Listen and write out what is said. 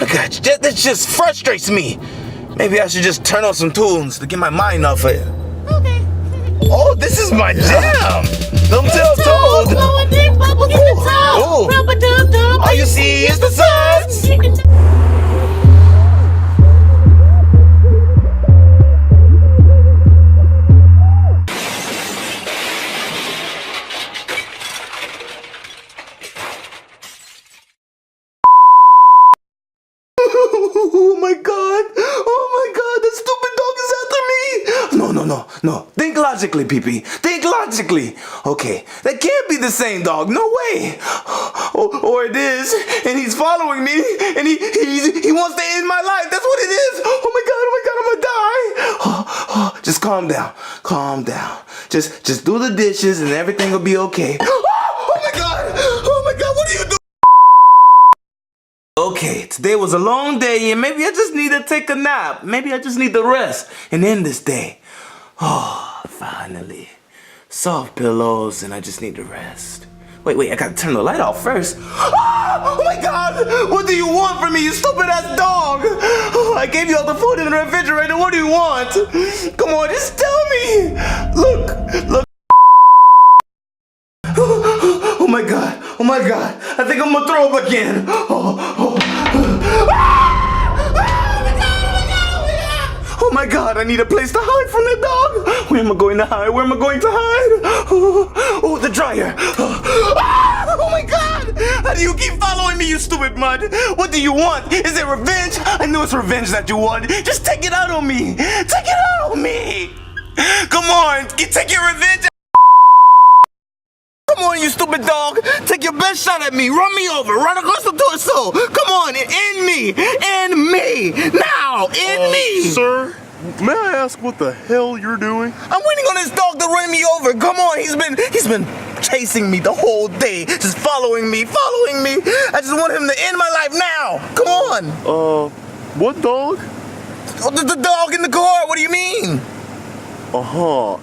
God, this just frustrates me. Maybe I should just turn on some tunes to get my mind off it. Okay. Oh, this is my jam. Don't tell told. Blowing big bubbles in the tub. Oh. Rub-a-dub-dub. All you see is the suds. Oh my god! Oh my god! That stupid dog is after me! No. Think logically, PP. Think logically. Okay, that can't be the same dog. No way. Or it is, and he's following me, and he wants to end my life. That's what it is. Oh my god! I'm gonna die. Just calm down. Calm down. Just do the dishes, and everything will be okay. Oh my god! What are you doing? Okay, today was a long day and maybe I just need to take a nap. Maybe I just need to rest and end this day. Oh, finally. Soft pillows and I just need to rest. Wait, I gotta turn the light off first. Oh my god! What do you want from me, you stupid ass dog? Oh, I gave you all the food in the refrigerator, what do you want? Come on, just tell me! Look! Oh my god, I think I'm gonna throw up again. Oh my god, I need a place to hide from the dog. Where am I going to hide? Oh, the dryer. Oh my god, how do you keep following me, you stupid mud? What do you want? Is it revenge? I know it's revenge that you want. Just take it out on me. Come on, take your revenge. Come on, you stupid dog. Take your best shot at me. Run me over. Run across the torso. Come on, end me. Now, end me. Sir, may I ask what the hell you're doing? I'm waiting on this dog to run me over. Come on, he's been chasing me the whole day. Just following me. I just want him to end my life now. Come on. What dog? The dog in the car. What do you mean? Uh-huh.